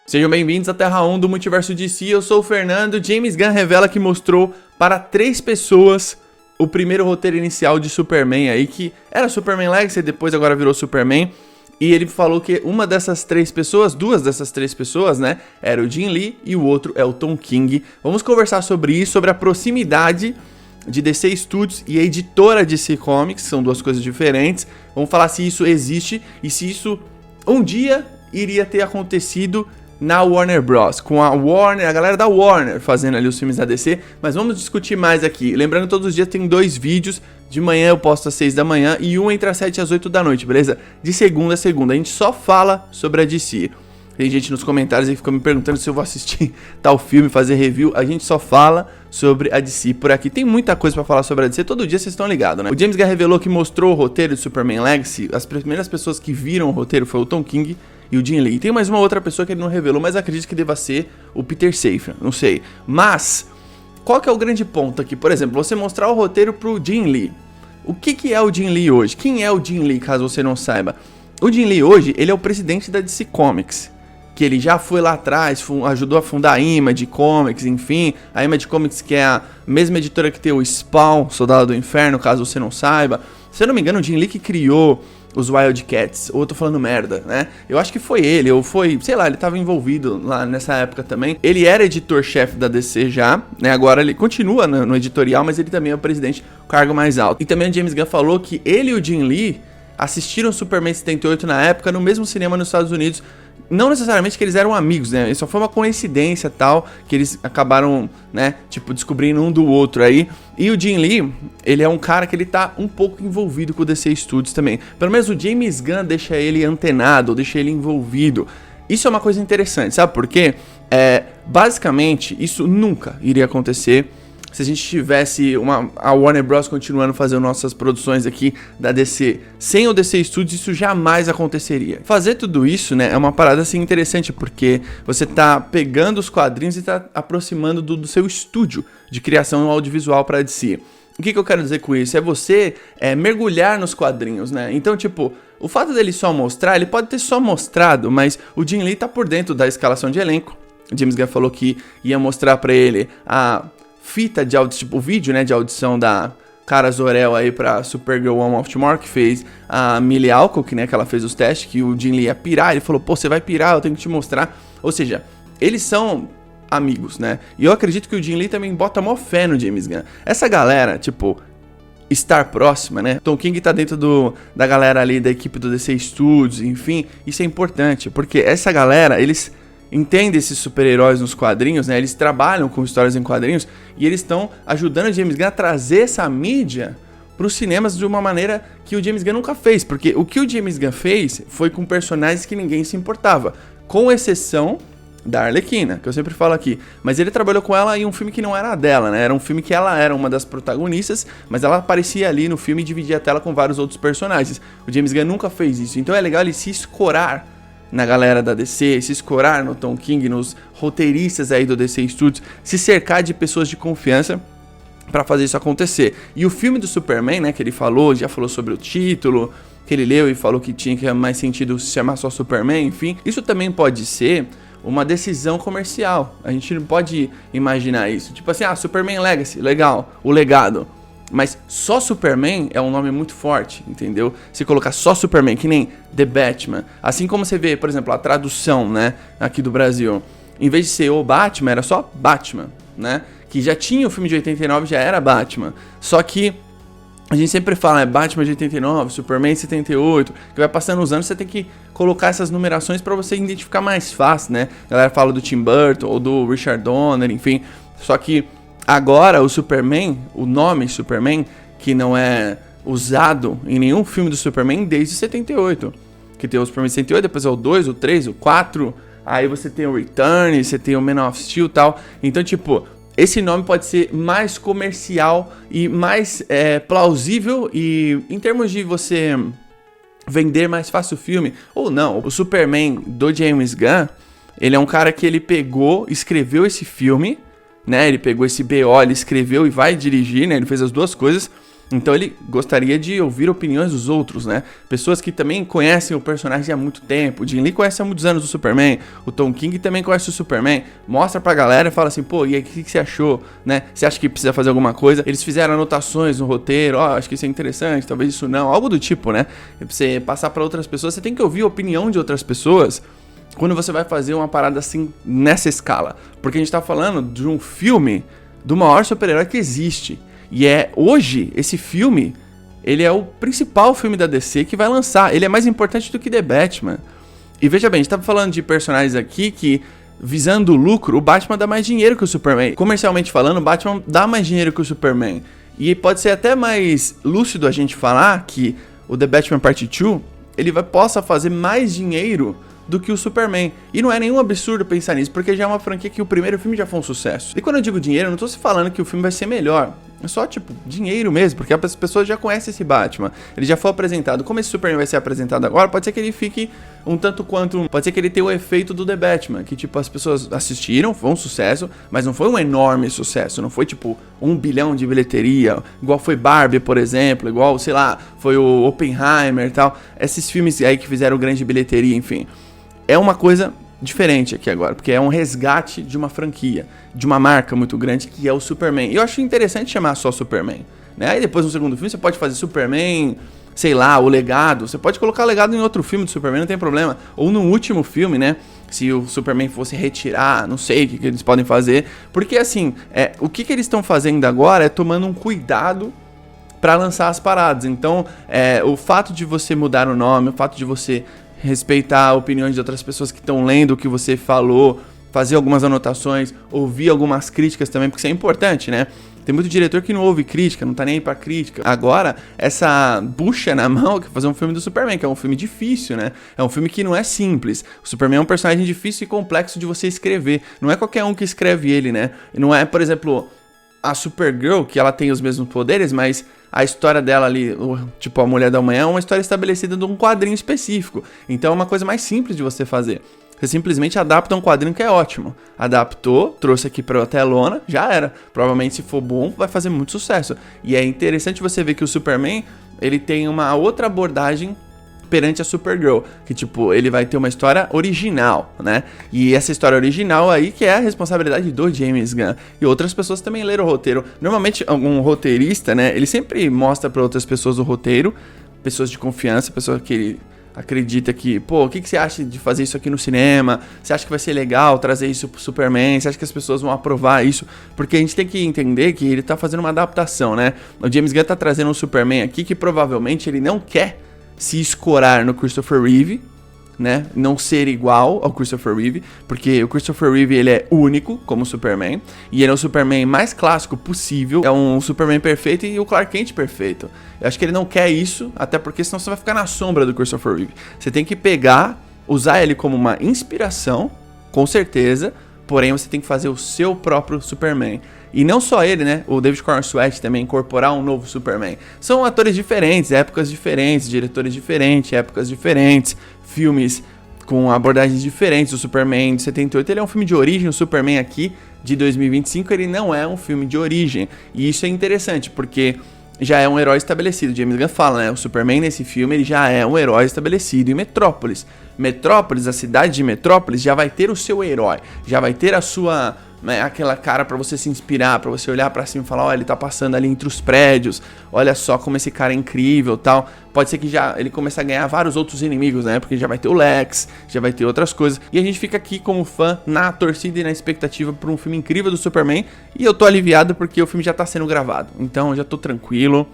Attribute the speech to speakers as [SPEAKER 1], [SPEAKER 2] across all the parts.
[SPEAKER 1] Sejam bem-vindos à Terra 1 do Multiverso DC, eu sou o Fernando. James Gunn revela que mostrou para 3 pessoas o primeiro roteiro inicial de Superman aí, que era Superman Legacy, depois agora virou Superman. E ele falou que uma dessas 3 pessoas, 2 dessas 3 pessoas, né, era o Jim Lee e o outro é o Tom King. Vamos conversar sobre isso, sobre a proximidade de DC Studios e a editora DC Comics, são 2 coisas diferentes. Vamos falar se isso existe e se isso um dia iria ter acontecido na Warner Bros, com a Warner, a galera da Warner fazendo ali os filmes da DC, mas vamos discutir mais aqui. Lembrando que todos os dias tem 2 vídeos, de manhã eu posto às 6 da manhã e um entre as 7 e as 8 da noite, beleza? De segunda a segunda, a gente só fala sobre a DC. Tem gente nos comentários aí que fica me perguntando se eu vou assistir tal filme, fazer review. A gente só fala sobre a DC por aqui. Tem muita coisa pra falar sobre a DC, todo dia vocês estão ligados, né? O James Gunn revelou que mostrou o roteiro de Superman Legacy. As primeiras pessoas que viram o roteiro foi o Tom King e o Jim Lee. E tem mais uma outra pessoa que ele não revelou, mas acredito que deva ser o Peter Safran, não sei. Mas, qual que é o grande ponto aqui? Por exemplo, você mostrar o roteiro pro Jim Lee. O que é o Jim Lee hoje? Quem é o Jim Lee, caso você não saiba? O Jim Lee hoje, ele é o presidente da DC Comics, que ele já foi lá atrás, ajudou a fundar a Image Comics, enfim. A Image Comics, que é a mesma editora que tem o Spawn, Soldado do Inferno, caso você não saiba. Se eu não me engano, o Jim Lee que criou os Wildcats, ou eu tô falando merda, né? Eu acho que foi ele, ou foi, sei lá, ele tava envolvido lá nessa época também. Ele era editor-chefe da DC já, né? Agora ele continua no editorial, mas ele também é o presidente, o cargo mais alto. E também o James Gunn falou que ele e o Jim Lee assistiram Superman 78 na época, no mesmo cinema nos Estados Unidos. Não necessariamente que eles eram amigos, né? Só foi uma coincidência tal, que eles acabaram, né, tipo, descobrindo um do outro aí. E o Jim Lee, ele é um cara que ele tá um pouco envolvido com o DC Studios também. Pelo menos o James Gunn deixa ele antenado, deixa ele envolvido. Isso é uma coisa interessante, sabe por quê? Basicamente, isso nunca iria acontecer se a gente tivesse a Warner Bros. Continuando fazendo nossas produções aqui da DC. Sem o DC Studios, isso jamais aconteceria. Fazer tudo isso, né, é uma parada assim interessante, porque você tá pegando os quadrinhos e tá aproximando do seu estúdio de criação audiovisual para DC. O que eu quero dizer com isso? É você mergulhar nos quadrinhos, né? Então, tipo, o fato dele só mostrar, ele pode ter só mostrado, mas o Jim Lee tá por dentro da escalação de elenco. O James Gunn falou que ia mostrar pra ele a fita de audição, tipo o vídeo, né, de audição da Kara Zor-El aí pra Supergirl One of Tomorrow, que fez a Millie Alcock, né, que ela fez os testes, que o Jim Lee ia pirar, ele falou, pô, você vai pirar, eu tenho que te mostrar. Ou seja, eles são amigos, né, e eu acredito que o Jim Lee também bota mó fé no James Gunn. Essa galera, tipo, estar próxima, né, Tom King tá dentro da galera ali, da equipe do DC Studios, enfim, isso é importante, porque essa galera, eles entende esses super-heróis nos quadrinhos, né? Eles trabalham com histórias em quadrinhos e eles estão ajudando o James Gunn a trazer essa mídia para os cinemas de uma maneira que o James Gunn nunca fez, porque o que o James Gunn fez foi com personagens que ninguém se importava, com exceção da Arlequina, que eu sempre falo aqui, mas ele trabalhou com ela em um filme que não era dela, né? Era um filme que ela era uma das protagonistas, mas ela aparecia ali no filme e dividia a tela com vários outros personagens. O James Gunn nunca fez isso, então é legal ele se escorar na galera da DC, se escorar no Tom King, nos roteiristas aí do DC Studios, se cercar de pessoas de confiança pra fazer isso acontecer. E o filme do Superman, né, que ele falou, já falou sobre o título, que ele leu e falou que tinha que ter mais sentido se chamar só Superman, enfim. Isso também pode ser uma decisão comercial. A gente não pode imaginar isso. Tipo assim, Superman Legacy, legal, o legado. Mas só Superman é um nome muito forte, entendeu? Se colocar só Superman, que nem The Batman. Assim como você vê, por exemplo, a tradução, né, aqui do Brasil. Em vez de ser o Batman, era só Batman, né? Que já tinha o filme de 89, já era Batman. Só que a gente sempre fala, Batman de 89, Superman de 78, que vai passando os anos, você tem que colocar essas numerações pra você identificar mais fácil, né? A galera fala do Tim Burton ou do Richard Donner, enfim. Só que agora o Superman, o nome Superman, que não é usado em nenhum filme do Superman desde 78. Que tem o Superman 78, depois é o 2, o 3, o 4, aí você tem o Return, você tem o Man of Steel e tal. Então, tipo, esse nome pode ser mais comercial e mais plausível e em termos de você vender mais fácil o filme, ou não. O Superman do James Gunn, ele é um cara que ele pegou, escreveu esse filme, né, ele pegou esse BO, ele escreveu e vai dirigir, né, ele fez as duas coisas, Então ele gostaria de ouvir opiniões dos outros, né? Pessoas que também conhecem o personagem há muito tempo. O Jim Lee conhece há muitos anos o Superman. O Tom King também conhece o Superman. Mostra pra galera e fala assim, pô, e aí, o que você achou, né? Você acha que precisa fazer alguma coisa? Eles fizeram anotações no roteiro, acho que isso é interessante, talvez isso não, algo do tipo, né? E pra você passar pra outras pessoas, você tem que ouvir a opinião de outras pessoas quando você vai fazer uma parada assim, nessa escala. Porque a gente tá falando de um filme do maior super-herói que existe. E hoje, esse filme, ele é o principal filme da DC que vai lançar. Ele é mais importante do que The Batman. E veja bem, a gente tava falando de personagens aqui que, visando o lucro, o Batman dá mais dinheiro que o Superman. Comercialmente falando, o Batman dá mais dinheiro que o Superman. E pode ser até mais lúcido a gente falar que o The Batman Part 2, ele possa fazer mais dinheiro do que o Superman. E não é nenhum absurdo pensar nisso, porque já é uma franquia que o primeiro filme já foi um sucesso. E quando eu digo dinheiro, eu não tô se falando que o filme vai ser melhor. É só, tipo, dinheiro mesmo, porque as pessoas já conhecem esse Batman. Ele já foi apresentado. Como esse Superman vai ser apresentado agora, pode ser que ele fique um tanto quanto... Pode ser que ele tenha o efeito do The Batman, que, tipo, as pessoas assistiram, foi um sucesso, mas não foi um enorme sucesso. Não foi, tipo, 1 bilhão de bilheteria, igual foi Barbie, por exemplo, igual, sei lá, foi o Oppenheimer e tal. Esses filmes aí que fizeram grande bilheteria, enfim. É uma coisa diferente aqui agora, porque é um resgate de uma franquia, de uma marca muito grande que é o Superman. E eu acho interessante chamar só Superman, né? Aí depois no segundo filme você pode fazer Superman, sei lá, o Legado. Você pode colocar o Legado em outro filme do Superman, não tem problema. Ou no último filme, né? Se o Superman fosse retirar, não sei o que eles podem fazer. Porque assim, o que eles estão fazendo agora é tomando um cuidado para lançar as paradas. Então, o fato de você mudar o nome, o fato de você respeitar opiniões de outras pessoas que estão lendo o que você falou, fazer algumas anotações, ouvir algumas críticas também, porque isso é importante, né? Tem muito diretor que não ouve crítica, não tá nem aí pra crítica. Agora, essa bucha na mão que fazer um filme do Superman, que é um filme difícil, né? É um filme que não é simples. O Superman é um personagem difícil e complexo de você escrever. Não é qualquer um que escreve ele, né? Não é, por exemplo, a Supergirl, que ela tem os mesmos poderes, mas a história dela ali, tipo a Mulher da Manhã, é uma história estabelecida de um quadrinho específico. Então é uma coisa mais simples de você fazer. Você simplesmente adapta um quadrinho que é ótimo. Adaptou, trouxe aqui pra telona, já era. Provavelmente se for bom, vai fazer muito sucesso. E é interessante você ver que o Superman, ele tem uma outra abordagem perante a Supergirl, que tipo, ele vai ter uma história original, né? E essa história original aí que é a responsabilidade do James Gunn. E outras pessoas também leram o roteiro. Normalmente, um roteirista, né, ele sempre mostra para outras pessoas o roteiro, pessoas de confiança, pessoas que ele acredita que, pô, o que você acha de fazer isso aqui no cinema? Você acha que vai ser legal trazer isso pro Superman? Você acha que as pessoas vão aprovar isso? Porque a gente tem que entender que ele tá fazendo uma adaptação, né? O James Gunn tá trazendo um Superman aqui que provavelmente ele não quer se escorar no Christopher Reeve, né? Não ser igual ao Christopher Reeve, porque o Christopher Reeve, ele é único como Superman, e ele é o Superman mais clássico possível, é um Superman perfeito e o Clark Kent perfeito. Eu acho que ele não quer isso, até porque senão você vai ficar na sombra do Christopher Reeve. Você tem que pegar, usar ele como uma inspiração, com certeza, porém você tem que fazer o seu próprio Superman. E não só ele, né? O David Corenswet também incorporar um novo Superman. São atores diferentes, épocas diferentes, diretores diferentes, épocas diferentes, filmes com abordagens diferentes. O Superman de 78, ele é um filme de origem. O Superman aqui, de 2025, ele não é um filme de origem. E isso é interessante, porque já é um herói estabelecido. James Gunn fala, né? O Superman nesse filme, ele já é um herói estabelecido em Metrópolis. Metrópolis, a cidade de Metrópolis, já vai ter o seu herói. Já vai ter a sua... né, aquela cara pra você se inspirar, pra você olhar pra cima e falar, ó, ele tá passando ali entre os prédios, olha só como esse cara é incrível, tal. Pode ser que já ele comece a ganhar vários outros inimigos, né, porque já vai ter o Lex, já vai ter outras coisas, e a gente fica aqui como fã, na torcida e na expectativa por um filme incrível do Superman, e eu tô aliviado porque o filme já tá sendo gravado, então eu já tô tranquilo,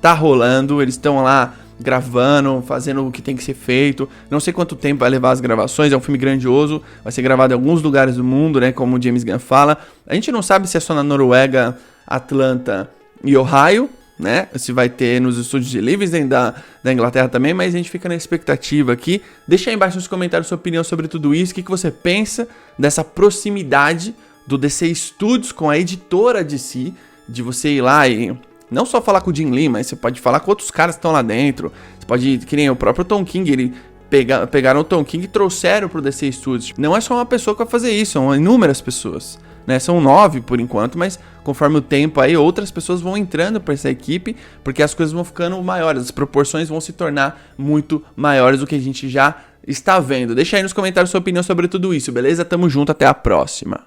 [SPEAKER 1] tá rolando, eles estão lá gravando, fazendo o que tem que ser feito. Não sei quanto tempo vai levar as gravações, é um filme grandioso, vai ser gravado em alguns lugares do mundo, né, como o James Gunn fala. A gente não sabe se é só na Noruega, Atlanta e Ohio, né, se vai ter nos estúdios de Livingston da Inglaterra também, mas a gente fica na expectativa aqui. Deixa aí embaixo nos comentários sua opinião sobre tudo isso, o que você pensa dessa proximidade do DC Studios com a editora DC, de você ir lá e... não só falar com o Jim Lee, mas você pode falar com outros caras que estão lá dentro. Você pode, que nem o próprio Tom King, ele pegaram o Tom King e trouxeram pro DC Studios. Não é só uma pessoa que vai fazer isso, são inúmeras pessoas, né? São 9 por enquanto, mas conforme o tempo aí, outras pessoas vão entrando para essa equipe, porque as coisas vão ficando maiores, as proporções vão se tornar muito maiores do que a gente já está vendo. Deixa aí nos comentários sua opinião sobre tudo isso, beleza? Tamo junto, até a próxima.